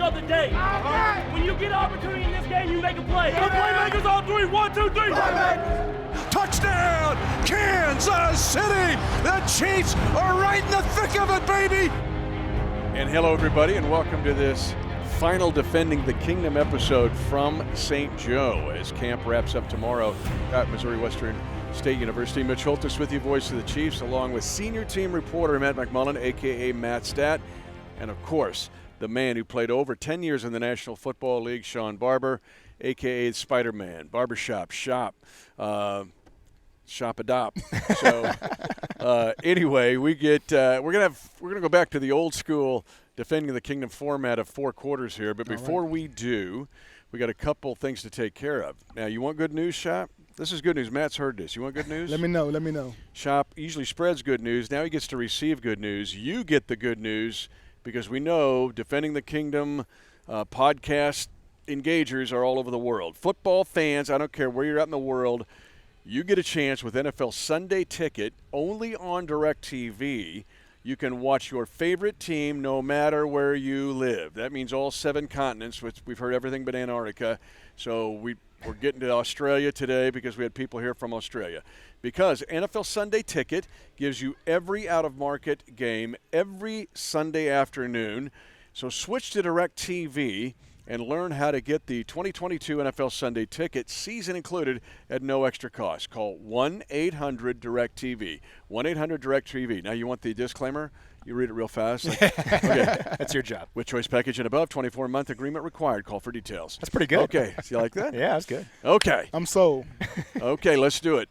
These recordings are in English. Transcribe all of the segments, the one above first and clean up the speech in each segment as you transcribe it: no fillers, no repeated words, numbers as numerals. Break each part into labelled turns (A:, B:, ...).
A: of the day. When you get an opportunity in this game, you make a play. The playmakers on three. 1, 2, 3.
B: Touchdown, Kansas City! The Chiefs are right in the thick of it, baby!
C: And hello, everybody, and welcome to this final Defending the Kingdom episode from St. Joe as camp wraps up tomorrow at Missouri Western State University. Mitch Holthus with you, voice of the Chiefs, along with senior team reporter Matt McMullen, a.k.a. Matt Stat, and, of course, the man who played over 10 years in the National Football League, Sean Barber, a.k.a. Spider-Man, Barbershop, Shop, Shop-a-dop. So, anyway, we're gonna go back to the old school Defending the Kingdom format of 4 quarters here. But before we do, we got a couple things to take care of. Now, you want good news, Shop? This is good news. Matt's heard this. You want good news?
D: Let me know.
C: Shop usually spreads good news. Now he gets to receive good news. You get the good news because we know Defending the Kingdom podcast engagers are all over the world. Football fans, I don't care where you're at in the world, you get a chance with NFL Sunday Ticket only on DirecTV. You can watch your favorite team no matter where you live. That means all 7 continents, which we've heard everything but Antarctica. So we're getting to Australia today because we had people here from Australia. Because NFL Sunday Ticket gives you every out-of-market game every Sunday afternoon. So switch to DirecTV and learn how to get the 2022 NFL Sunday Ticket, season included, at no extra cost. Call 1-800-DIRECTV. 1-800-DIRECTV. Now, you want the disclaimer? You read it real fast. Okay.
E: That's your job.
C: With choice package and above, 24-month agreement required. Call for details.
E: That's pretty good.
C: Okay. You like that?
E: Yeah, that's good.
C: Okay.
D: I'm sold.
C: Okay, let's do it.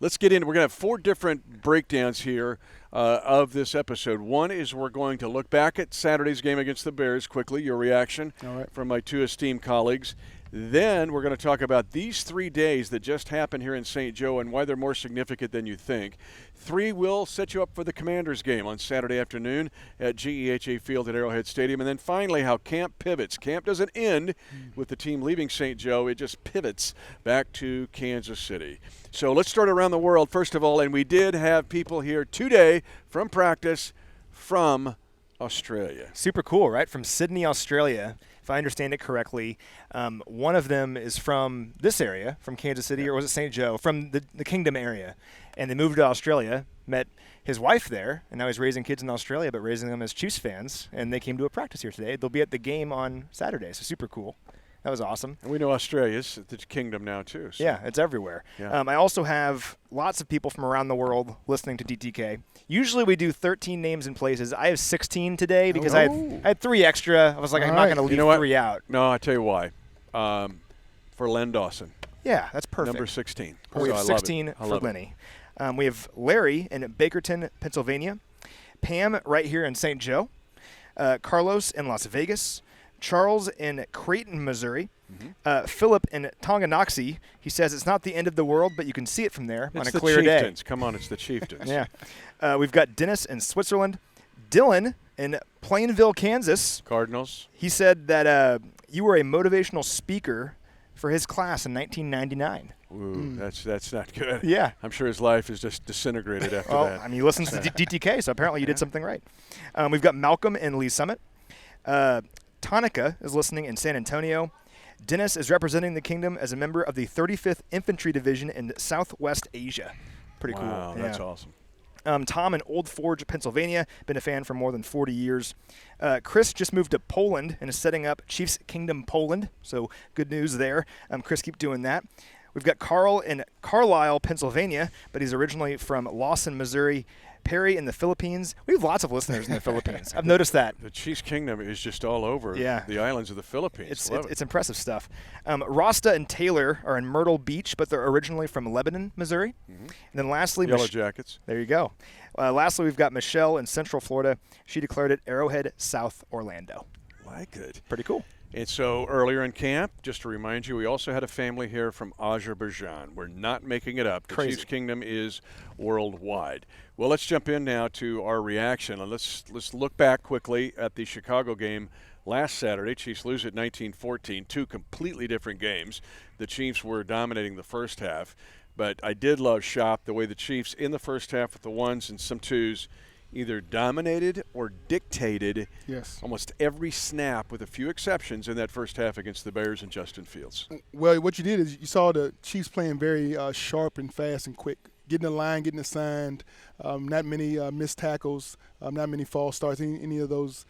C: Let's get in. We're going to have 4 different breakdowns here of this episode. One is we're going to look back at Saturday's game against the Bears quickly, your reaction from my 2 esteemed colleagues. Then we're going to talk about these 3 days that just happened here in St. Joe and why they're more significant than you think. 3 will set you up for the Commanders game on Saturday afternoon at GEHA Field at Arrowhead Stadium. And then finally, how camp pivots. Camp doesn't end with the team leaving St. Joe. It just pivots back to Kansas City. So let's start around the world, first of all. And we did have people here today from practice from Australia.
E: Super cool, right? From Sydney, Australia. If I understand it correctly, one of them is from this area, from Kansas City, or was it St. Joe, from the Kingdom area. And they moved to Australia, met his wife there, and now he's raising kids in Australia, but raising them as Chiefs fans. And they came to a practice here today. They'll be at the game on Saturday, so super cool. That was awesome.
C: And we know Australia's the kingdom now, too. So.
E: Yeah, it's everywhere.
C: Yeah.
E: I also have lots of people from around the world listening to DTK. Usually we do 13 names and places. I have 16 today because I had 3 extra. I was like, I'm not going to leave 3 out.
C: No, I'll tell you why. For Len Dawson.
E: Yeah, that's perfect.
C: Number 16.
E: We have 16 for Lenny. We have Larry in Bakerton, Pennsylvania. Pam right here in St. Joe. Carlos in Las Vegas. Charles in Creighton, Missouri. Philip in Tonganoxie. He says it's not the end of the world, but you can see it from there on a clear day.
C: It's the Chieftains. Come on, it's the Chieftains.
E: Yeah. We've got Dennis in Switzerland. Dylan in Plainville, Kansas.
C: Cardinals.
E: He said that you were a motivational speaker for his class in 1999.
C: Ooh, that's not good.
E: Yeah.
C: I'm sure his life is just disintegrated after that.
E: I mean, he listens to DTK, so apparently you did something right. We've got Malcolm in Lee Summit. Tonica is listening in San Antonio. Dennis is representing the kingdom as a member of the 35th Infantry Division in Southwest Asia. Pretty cool.
C: Wow, that's awesome.
E: Tom in Old Forge, Pennsylvania. Been a fan for more than 40 years. Chris just moved to Poland and is setting up Chiefs Kingdom Poland. So good news there. Chris, keep doing that. We've got Carl in Carlisle, Pennsylvania, but he's originally from Lawson, Missouri. Perry in the Philippines. We have lots of listeners in the Philippines. I've noticed that.
C: The Chiefs Kingdom is just all over the islands of the Philippines.
E: It's impressive stuff. Rasta and Taylor are in Myrtle Beach, but they're originally from Lebanon, Missouri. And then lastly,
C: Yellow Jackets.
E: There you go. Lastly, we've got Michelle in Central Florida. She declared it Arrowhead, South Orlando.
C: Like it.
E: Pretty cool.
C: And so earlier in camp, just to remind you, we also had a family here from Azerbaijan. We're not making it up. The
E: Crazy.
C: Chiefs Kingdom is worldwide. Well, let's jump in now to our reaction. And let's look back quickly at the Chicago game last Saturday. Chiefs lose at 19-14, 2 completely different games. The Chiefs were dominating the first half. But I did love Shop, the way the Chiefs in the first half with the ones and some twos either dominated or dictated
D: Yes.
C: almost every snap, with a few exceptions, in that first half against the Bears and Justin Fields.
D: Well, what you did is you saw the Chiefs playing very sharp and fast and quick, getting the line, getting assigned, not many missed tackles, not many false starts, any of those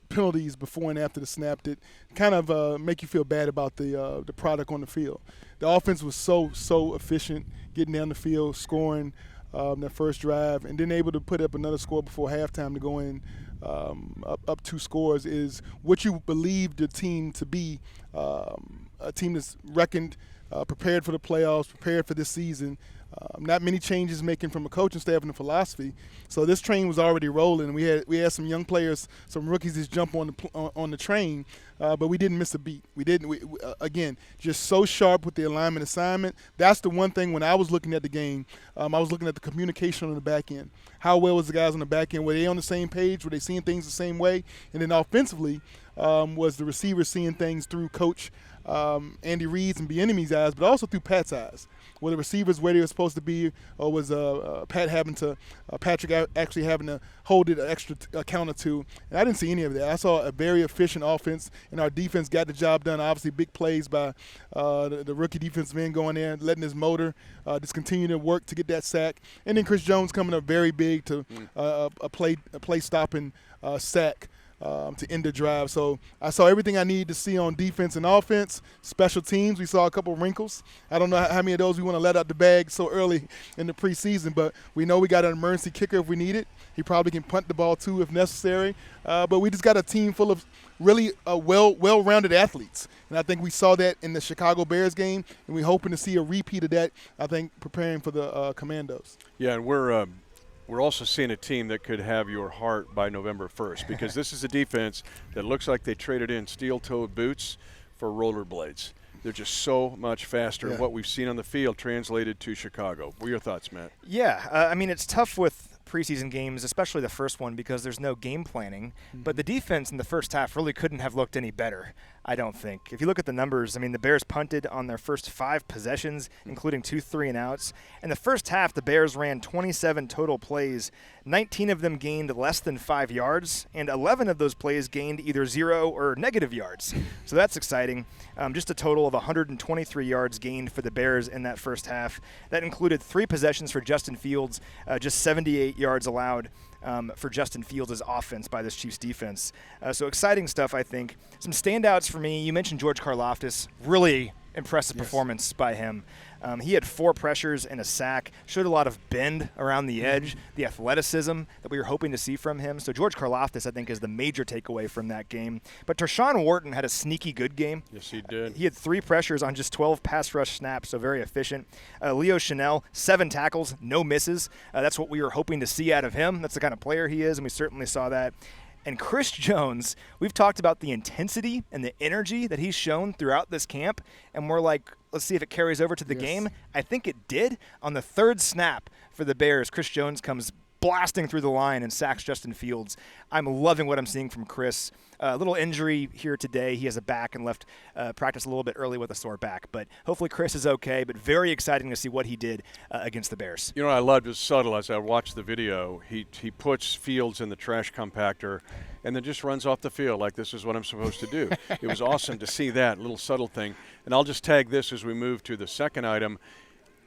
D: penalties before and after the snap that kind of make you feel bad about the product on the field. The offense was so efficient, getting down the field, scoring that first drive, and then able to put up another score before halftime to go in up 2 scores is what you believe the team to be, a team that's reckoned, prepared for the playoffs, prepared for this season. Not many changes making from a coaching staff and a philosophy. So this train was already rolling. We had some young players, some rookies just jump on the train, but we didn't miss a beat. We again, just so sharp with the alignment assignment. That's the one thing when I was looking at the game, I was looking at the communication on the back end. How well was the guys on the back end? Were they on the same page? Were they seeing things the same way? And then offensively, was the receivers seeing things through Coach Andy Reid's and Bieniemy's eyes, but also through Pat's eyes? Were the receivers where they were supposed to be, or was Patrick actually having to hold it an extra count or two? And I didn't see any of that. I saw a very efficient offense, and our defense got the job done. Obviously, big plays by the rookie defensive end going there, letting his motor just continue to work to get that sack. And then Chris Jones coming up very big to a play-stopping sack to end the drive. So I saw everything I needed to see on defense and offense. Special teams, we saw a couple wrinkles. I don't know how many of those we want to let out the bag so early in the preseason, but we know we got an emergency kicker if we need it. He probably can punt the ball too if necessary. But we just got a team full of really well-rounded athletes. And I think we saw that in the Chicago Bears game, and we're hoping to see a repeat of that, I think, preparing for the Commandos.
C: Yeah, and we're also seeing a team that could have your heart by November 1st, because this is a defense that looks like they traded in steel-toed boots for rollerblades. They're just so much faster.
D: Yeah.
C: What we've seen on the field translated to Chicago. What are your thoughts, Matt?
E: Yeah, I mean, it's tough with preseason games, especially the first one, because there's no game planning. But the defense in the first half really couldn't have looked any better, I don't think. If you look at the numbers, I mean, the Bears punted on their first 5 possessions, including 2 3-and-outs. In the first half, the Bears ran 27 total plays. 19 of them gained less than 5 yards, and 11 of those plays gained either 0 or negative yards. So that's exciting. Just a total of 123 yards gained for the Bears in that first half. That included 3 possessions for Justin Fields, just 78 yards allowed for Justin Fields' offense by this Chiefs defense. So exciting stuff, I think. Some standouts for me. You mentioned George Karlaftis. Really impressive performance by him. He had 4 pressures and a sack, showed a lot of bend around the edge, the athleticism that we were hoping to see from him. So George Karlaftis, I think, is the major takeaway from that game. But Tershawn Wharton had a sneaky good game.
C: Yes, he did.
E: He had 3 pressures on just 12 pass rush snaps, so very efficient. Leo Chanel, 7 tackles, no misses. That's what we were hoping to see out of him. That's the kind of player he is, and we certainly saw that. And Chris Jones, we've talked about the intensity and the energy that he's shown throughout this camp, and we're like, let's see if it carries over to the game. I think it did. On the 3rd snap for the Bears, Chris Jones comes blasting through the line and sacks Justin Fields. I'm loving what I'm seeing from Chris. A little injury here today. He has a back and left practice a little bit early with a sore back. But hopefully Chris is okay, but very exciting to see what he did against the Bears.
C: You know, I loved his subtle as I watched the video. He puts Fields in the trash compactor and then just runs off the field like this is what I'm supposed to do. It was awesome to see that little subtle thing. And I'll just tag this as we move to the second item,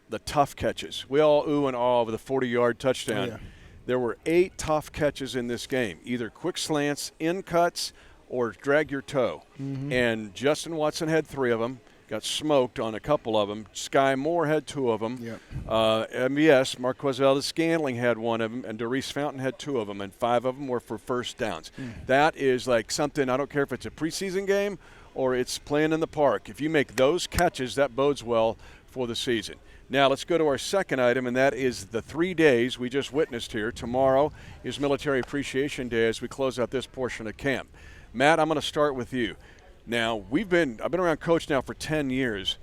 C: the tough catches. We all ooh and ah over the 40-yard touchdown.
D: Oh, yeah.
C: There were 8 tough catches in this game, either quick slants, in cuts, or drag your toe. And Justin Watson had 3 of them, got smoked on a couple of them. Sky Moore had 2 of them. MVS, Marquez Valdez-Scantling had 1 of them, and Doris Fountain had 2 of them, and 5 of them were for first downs. That is like something, I don't care if it's a preseason game or it's playing in the park. If you make those catches, that bodes well for the season. Now let's go to our second item, and that is the 3 days we just witnessed here. Tomorrow is Military Appreciation Day as we close out this portion of camp. Matt, I'm going to start with you. Now, I've been around Coach now for 10 years,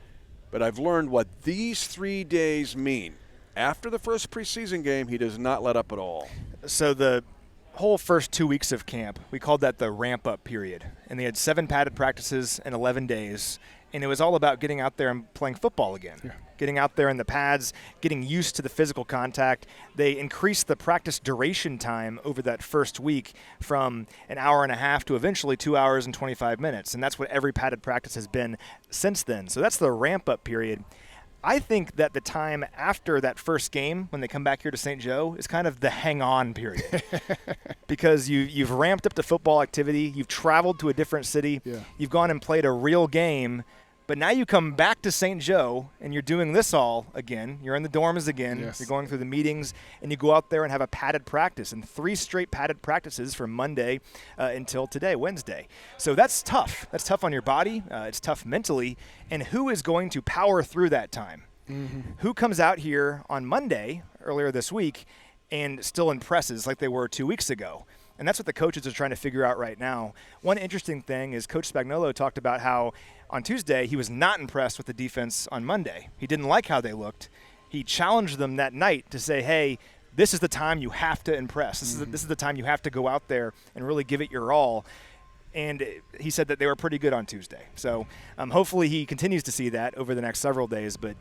C: but I've learned what these 3 days mean. After the first preseason game, he does not let up at all.
E: So the whole first 2 weeks of camp, we called that the ramp-up period. And they had 7 padded practices in 11 days, and it was all about getting out there and playing football again. getting out there in the pads, getting used to the physical contact. They increased the practice duration time over that first week from an hour and a half to eventually 2 hours and 25 minutes. And that's what every padded practice has been since then. So that's the ramp-up period. I think that the time after that first game, when they come back here to St. Joe, is kind of the hang-on period. Because you've ramped up the football activity, you've traveled to a different city, you've gone and played a real game, but now you come back to St. Joe and you're doing this all again. You're in the dorms again.
D: Yes.
E: You're going through the meetings, and you go out there and have a padded practice, and 3 straight padded practices from Monday until today, Wednesday. So that's tough. That's tough on your body. It's tough mentally. And who is going to power through that time? Who comes out here on Monday, earlier this week, and still impresses like they were 2 weeks ago? And that's what the coaches are trying to figure out right now. One interesting thing is Coach Spagnuolo talked about how on Tuesday he was not impressed with the defense on Monday. He didn't like how they looked. He challenged them that night to say, hey, this is the time you have to impress. This is the time you have to go out there and really give it your all. And he said that they were pretty good on Tuesday. So hopefully he continues to see that over the next several days. But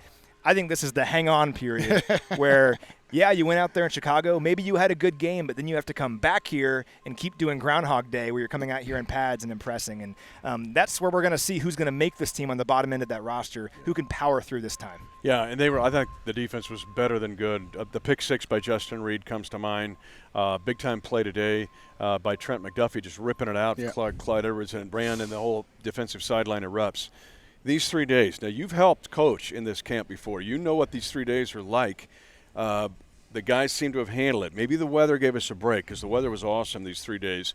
E: I think this is the hang-on period where, yeah, you went out there in Chicago. Maybe you had a good game, but then you have to come back here and keep doing Groundhog Day where you're coming out here in pads and impressing. And that's where we're going to see who's going to make this team on the bottom end of that roster, who can power through this time.
C: Yeah, and I think the defense was better than good. The pick 6 by Justin Reed comes to mind. Big-time play today by Trent McDuffie, just ripping it out.
D: Yeah.
C: Clyde Edwards and Brand, and the whole defensive sideline erupts. These 3 days, now you've helped coach in this camp before. You know what these 3 days are like. The guys seem to have handled it. Maybe the weather gave us a break because the weather was awesome these 3 days.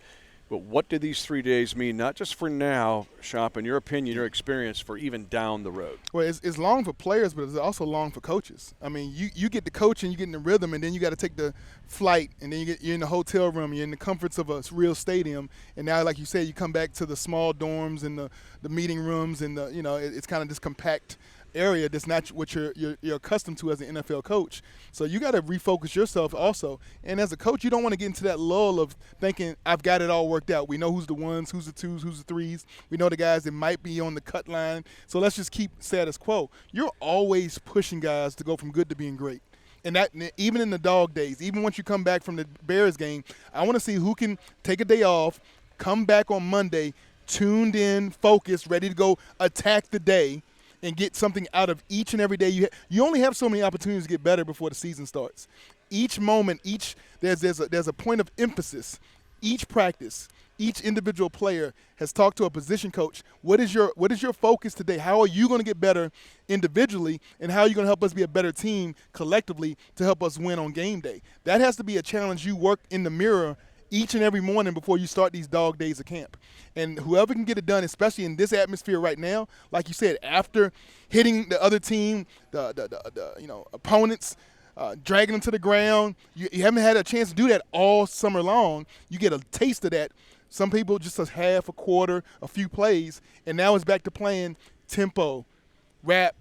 C: But what did these 3 days mean, not just for now, Shop, in your opinion, your experience, for even down the road?
D: Well, it's long for players, but it's also long for coaches. I mean, you get the coaching, you get in the rhythm, and then you got to take the flight, and then you're in the hotel room, you're in the comforts of a real stadium, and now, like you said, you come back to the small dorms and the meeting rooms, and it's kind of this compact area that's not what you're accustomed to as an NFL coach. So you got to refocus yourself also. And as a coach, you don't want to get into that lull of thinking, I've got it all worked out. We know who's the ones, who's the twos, who's the threes. We know the guys that might be on the cut line. So let's just keep status quo. You're always pushing guys to go from good to being great. And that, even in the dog days, even once you come back from the Bears game, I want to see who can take a day off, come back on Monday, tuned in, focused, ready to go attack the day, and get something out of each and every day. You only have so many opportunities to get better before the season starts. Each moment, there's a point of emphasis. Each practice, each individual player has talked to a position coach. What is your focus today? How are you going to get better individually, and how are you going to help us be a better team collectively to help us win on game day? That has to be a challenge you work in the mirror each and every morning before you start these dog days of camp. And whoever can get it done, especially in this atmosphere right now, like you said, after hitting the other team, the opponents, dragging them to the ground, you haven't had a chance to do that all summer long. You get a taste of that. Some people just a half, a quarter, a few plays, and now it's back to playing tempo, rap,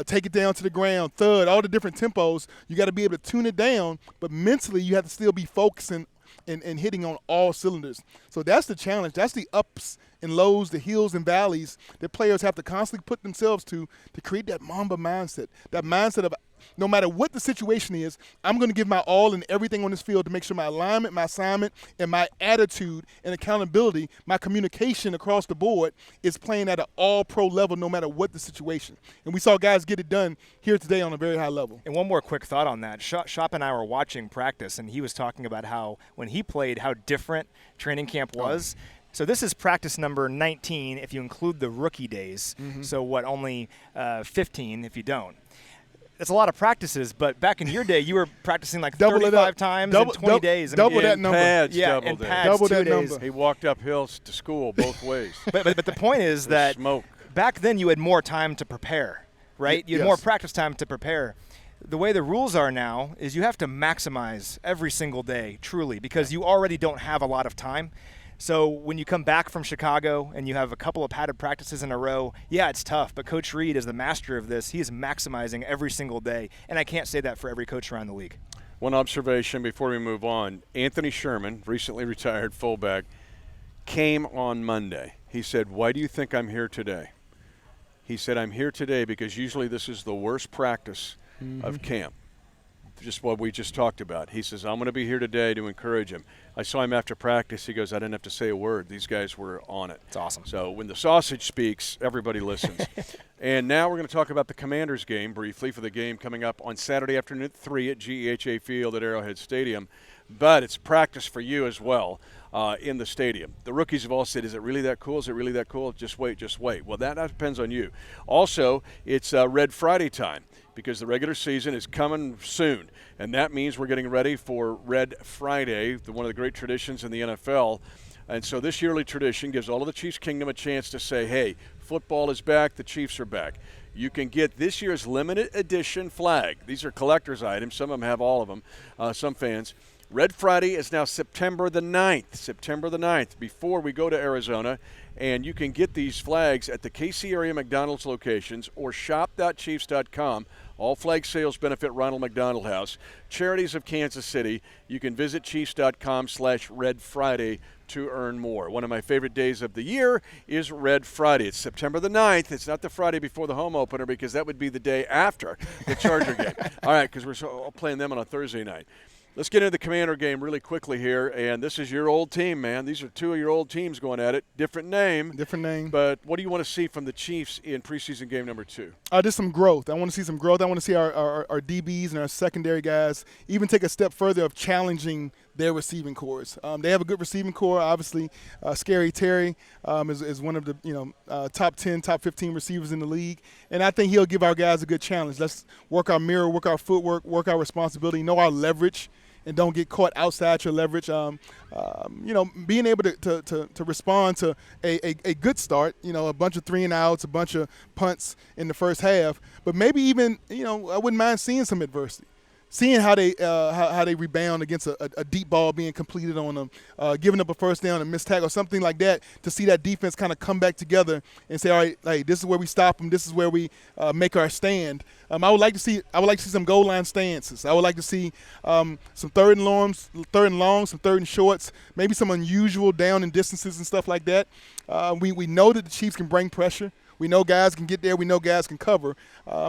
D: take it down to the ground, thud, all the different tempos. You got to be able to tune it down, but mentally you have to still be focusing and hitting on all cylinders. So that's the challenge. That's the ups and lows, the hills and valleys that players have to constantly put themselves to create that Mamba mindset, that mindset of no matter what the situation is, I'm going to give my all and everything on this field to make sure my alignment, my assignment, and my attitude and accountability, my communication across the board is playing at an all-pro level no matter what the situation. And we saw guys get it done here today on a very high level.
E: And one more quick thought on that. Shop and I were watching practice, and he was talking about how when he played, how different training camp was. So this is practice number 19 if you include the rookie days. So only 15 if you don't. That's a lot of practices, but back in your day, you were practicing like 35 times in 20 days.
D: Double that number.
C: Pads,
E: yeah,
C: double
E: in
C: that.
E: pads,
D: Double
E: 2
D: that
E: days.
D: number.
C: He walked up hills to school both ways.
E: But the point is that
C: smoke.
E: back then you had more time to prepare, right? You had more practice time to prepare. The way the rules are now is you have to maximize every single day, truly, because you already don't have a lot of time. So when you come back from Chicago and you have a couple of padded practices in a row, yeah, it's tough. But Coach Reed is the master of this. He is maximizing every single day. And I can't say that for every coach around the league.
C: One observation before we move on. Anthony Sherman, recently retired fullback, came on Monday. He said, "Why do you think I'm here today?" He said, I'm here today because usually this is the worst practice of camp. Just what we just talked about. He says, I'm going to be here today to encourage him. I saw him after practice. He goes, I didn't have to say a word. These guys were on it.
E: It's awesome.
C: So when the sausage speaks, everybody listens. And now we're going to talk about the Commanders game briefly for the game coming up on Saturday afternoon at 3 at GEHA Field at Arrowhead Stadium. But it's practice for you as well in the stadium. The rookies have all said, is it really that cool? Is it really that cool? Just wait, just wait. Well, that depends on you. Also, it's Red Friday time, because the regular season is coming soon, and that means we're getting ready for Red Friday, one of the great traditions in the NFL. And so this yearly tradition gives all of the Chiefs Kingdom a chance to say, hey, football is back, the Chiefs are back. You can get this year's limited edition flag. These are collector's items. Some of them have all of them, some fans. Red Friday is now September the 9th, before we go to Arizona. And you can get these flags at the KC area McDonald's locations or shop.chiefs.com. All flag sales benefit Ronald McDonald House. Charities of Kansas City. You can visit chiefs.com/Red Friday to earn more. One of my favorite days of the year is Red Friday. It's September the 9th. It's not the Friday before the home opener, because that would be the day after the Charger game. All right, because we're playing them on a Thursday night. Let's get into the Commander game really quickly here, and this is your old team, man. These are two of your old teams going at it. Different name. But what do you want to see from the Chiefs in preseason game number 2?
D: Just some growth. I want to see some growth. I want to see our DBs and our secondary guys even take a step further of challenging their receiving cores. They have a good receiving core, obviously. Scary Terry is one of the top 10, top 15 receivers in the league, and I think he'll give our guys a good challenge. Let's work our mirror, work our footwork, work our responsibility, know our leverage, and don't get caught outside your leverage. Being able to respond to a good start, a bunch of 3-and-outs, a bunch of punts in the first half, but maybe even, I wouldn't mind seeing some adversity. Seeing how they rebound against a deep ball being completed on them, giving up a first down and missed tackle, something like that, to see that defense kind of come back together and say, all right, hey, this is where we stop them, this is where we make our stand. I would like to see some goal line stances. I would like to see some third and longs, some third and shorts, maybe some unusual down and distances and stuff like that. We know that the Chiefs can bring pressure. We know guys can get there. We know guys can cover.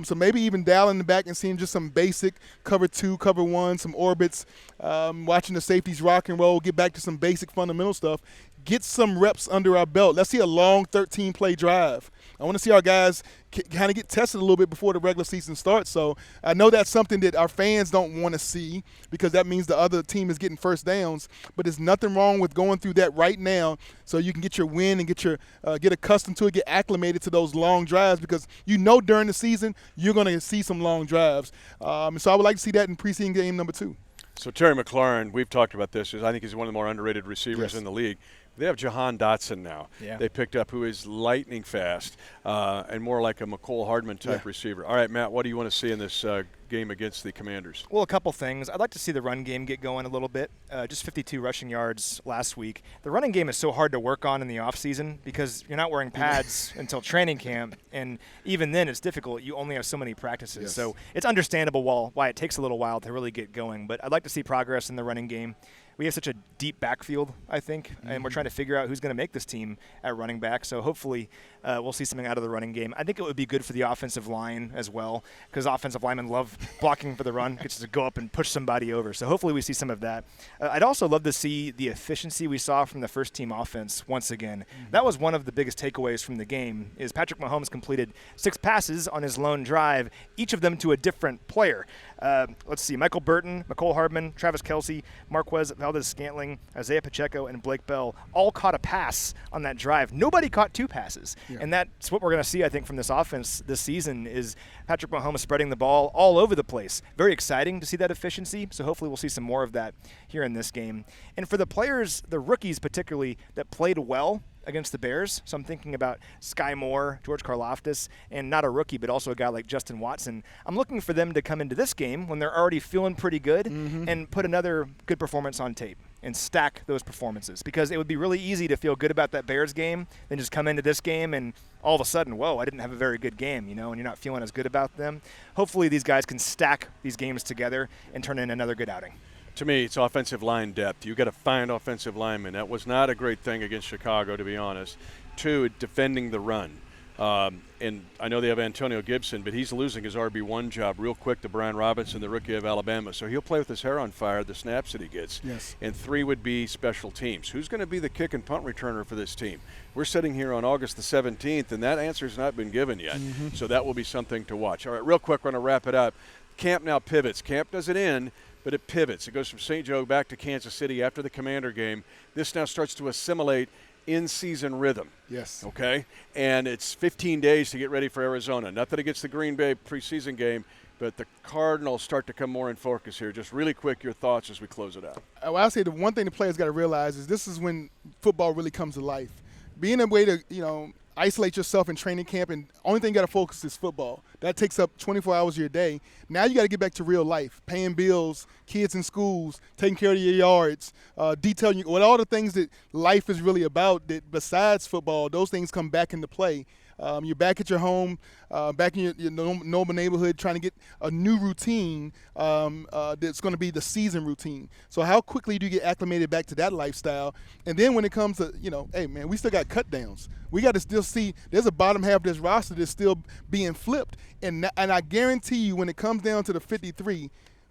D: So maybe even dialing the back and seeing just some basic cover 2, cover 1, some orbits, watching the safeties rock and roll, get back to some basic fundamental stuff, get some reps under our belt. Let's see a long 13-play drive. I want to see our guys kind of get tested a little bit before the regular season starts. So I know that's something that our fans don't want to see, because that means the other team is getting first downs. But there's nothing wrong with going through that right now, so you can get your win and get accustomed to it, get acclimated to those long drives, because during the season you're going to see some long drives. So I would like to see that in preseason game number 2.
C: So Terry McLaurin, we've talked about this. I think he's one of the more underrated receivers in the league. They have Jahan Dotson now. Yeah. They picked up, who is lightning fast and more like a McCole Hardman type receiver. All right, Matt, what do you want to see in this game against the Commanders?
E: Well, a couple things. I'd like to see the run game get going a little bit. Just 52 rushing yards last week. The running game is so hard to work on in the offseason because you're not wearing pads until training camp, and even then it's difficult. You only have so many practices. Yes. So it's understandable why it takes a little while to really get going, but I'd like to see progress in the running game. We have such a deep backfield, I think, and we're trying to figure out who's going to make this team at running back. So hopefully we'll see something out of the running game. I think it would be good for the offensive line as well, because offensive linemen love blocking for the run, gets to go up and push somebody over. So hopefully we see some of that. I'd also love to see the efficiency we saw from the first-team offense once again. That was one of the biggest takeaways from the game, is Patrick Mahomes completed 6 passes on his lone drive, each of them to a different player. Let's see, Michael Burton, McCole Hardman, Travis Kelce, Marquez Valdez-Scantling, Isaiah Pacheco, and Blake Bell all caught a pass on that drive. Nobody caught 2 passes. Yeah. And that's what we're going to see, I think, from this offense this season, is Patrick Mahomes spreading the ball all over the place. Very exciting to see that efficiency, so hopefully we'll see some more of that here in this game. And for the players, the rookies particularly, that played well against the Bears. So I'm thinking about Sky Moore, George Karlaftis, and not a rookie, but also a guy like Justin Watson. I'm looking for them to come into this game when they're already feeling pretty good and put another good performance on tape and stack those performances, because it would be really easy to feel good about that Bears game, then just come into this game and all of a sudden, whoa, I didn't have a very good game, and you're not feeling as good about them. Hopefully these guys can stack these games together and turn in another good outing.
C: To me, it's offensive line depth. You've got to find offensive linemen. That was not a great thing against Chicago, to be honest. 2, defending the run. And I know they have Antonio Gibson, but he's losing his RB1 job real quick to Brian Robinson, the rookie of Alabama. So he'll play with his hair on fire, the snaps that he gets.
D: Yes.
C: And 3 would be special teams. Who's going to be the kick and punt returner for this team? We're sitting here on August the 17th, and that answer's not been given yet. So that will be something to watch. All right, real quick, we're going to wrap it up. Camp now pivots. Camp doesn't end, but it pivots. It goes from St. Joe back to Kansas City after the Commander game. This now starts to assimilate in-season rhythm.
D: Yes.
C: Okay? And it's 15 days to get ready for Arizona. Nothing against the Green Bay preseason game, but the Cardinals start to come more in focus here. Just really quick, your thoughts as we close it out.
D: Well, I'll say the one thing the players got to realize is this is when football really comes to life. Being a way to, isolate yourself in training camp, and only thing you got to focus is football. That takes up 24 hours of your day. Now you got to get back to real life, paying bills, kids in schools, taking care of your yards, detailing all the things that life is really about. That besides football, those things come back into play. You're back at your home, back in your normal neighborhood, trying to get a new routine that's going to be the season routine. So how quickly do you get acclimated back to that lifestyle? And then when it comes to, hey, man, we still got cut downs. We got to still see there's a bottom half of this roster that's still being flipped. And I guarantee you when it comes down to the 53,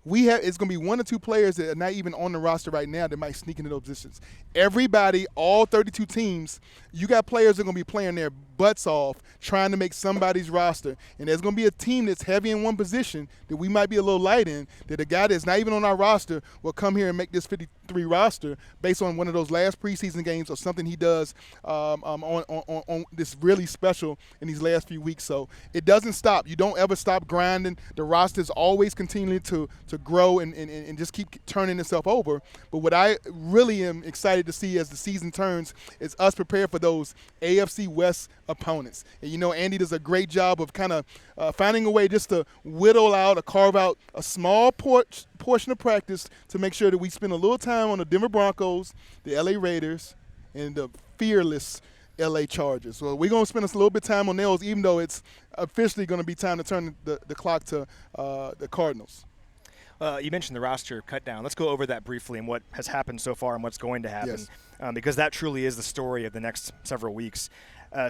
D: it's going to be 1 or 2 players that are not even on the roster right now that might sneak into those positions. Everybody, all 32 teams, you got players that are going to be playing their butts off trying to make somebody's roster. And there's going to be a team that's heavy in one position that we might be a little light in, that a guy that's not even on our roster will come here and make this 53 roster based on one of those last preseason games or something he does on this really special in these last few weeks. So it doesn't stop. You don't ever stop grinding. The roster is always continuing to grow and just keep turning itself over. But what I really am excited to see as the season turns is us prepare for those AFC West opponents. And Andy does a great job of kind of finding a way just to whittle out or carve out a small portion of practice to make sure that we spend a little time on the Denver Broncos, the LA Raiders, and the fearless LA Chargers. So we're going to spend a little bit of time on those, even though it's officially going to be time to turn the clock to the Cardinals.
E: You mentioned the roster cut down. Let's go over that briefly and what has happened so far and what's going to happen, because that truly is the story of the next several weeks.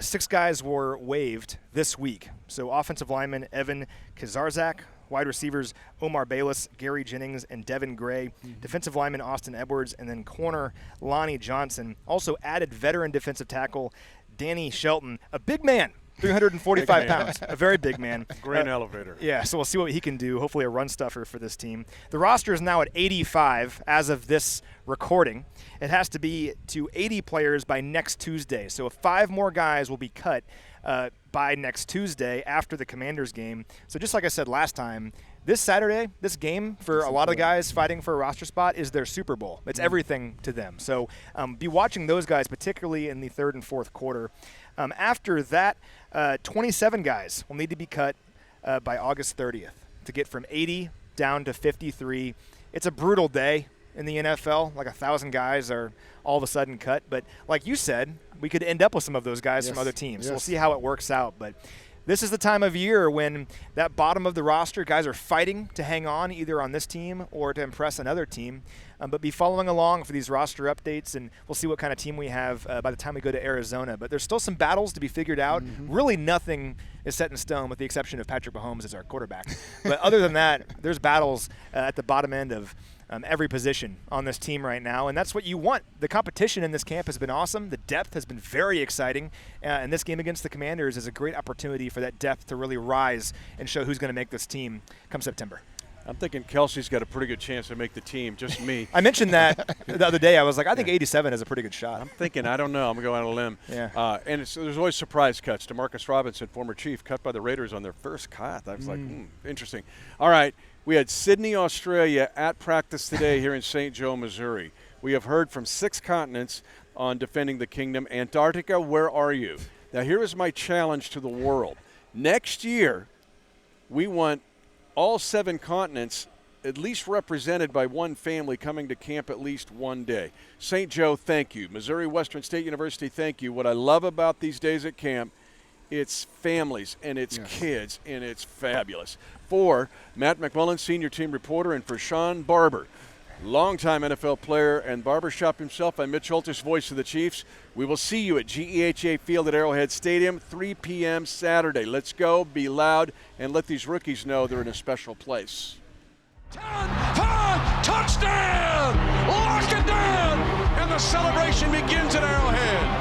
E: 6 guys were waived this week. So offensive lineman Evan Kazarzak, wide receivers Omar Bayless, Gary Jennings, and Devin Gray, defensive lineman Austin Edwards, and then corner Lonnie Johnson. Also added veteran defensive tackle Danny Shelton, a big man. 345 pounds, a very big man.
C: Grain elevator.
E: Yeah, so we'll see what he can do. Hopefully a run stuffer for this team. The roster is now at 85 as of this recording. It has to be to 80 players by next Tuesday. So 5 more guys will be cut by next Tuesday after the Commanders game. So just like I said last time, this Saturday, this game, for a lot of guys fighting for a roster spot, is their Super Bowl. It's everything to them. So be watching those guys, particularly in the 3rd and 4th quarter. After that, 27 guys will need to be cut by August 30th to get from 80 down to 53. It's a brutal day in the NFL. Like 1,000 guys are all of a sudden cut. But like you said, we could end up with some of those guys from other teams. So we'll see how it works out. But this is the time of year when that bottom of the roster, guys are fighting to hang on either on this team or to impress another team. But be following along for these roster updates, and we'll see what kind of team we have by the time we go to Arizona. But there's still some battles to be figured out. Really nothing is set in stone with the exception of Patrick Mahomes as our quarterback. But other than that, there's battles at the bottom end of every position on this team right now, and that's what you want. The competition in this camp has been awesome. The depth has been very exciting, and this game against the Commanders is a great opportunity for that depth to really rise and show who's going to make this team come September.
C: I'm thinking Kelsey's got a pretty good chance to make the team, just me.
E: I mentioned that the other day. I was like, I think 87 is a pretty good shot.
C: I'm thinking, I don't know. I'm going to go out on a limb.
E: Yeah.
C: And there's always surprise cuts. DeMarcus Robinson, former Chief, cut by the Raiders on their first cut. I was like, interesting. All right. We had Sydney, Australia at practice today here in St. Joe, Missouri. We have heard from 6 continents on defending the kingdom. Antarctica, where are you? Now, here is my challenge to the world. Next year, we want all 7 continents at least represented by one family coming to camp at least one day. St. Joe, thank you. Missouri Western State University, thank you. What I love about these days at camp, it's families and it's kids, and it's fabulous. For Matt McMullen, senior team reporter, and for Sean Barber, Longtime NFL player and barbershop himself. I'm Mitch Holthus, voice of the Chiefs. We will see you at GEHA Field at Arrowhead Stadium, 3 p.m. Saturday. Let's go, be loud, and let these rookies know they're in a special place.
B: 10, 5, touchdown! Lock it down! And the celebration begins at Arrowhead.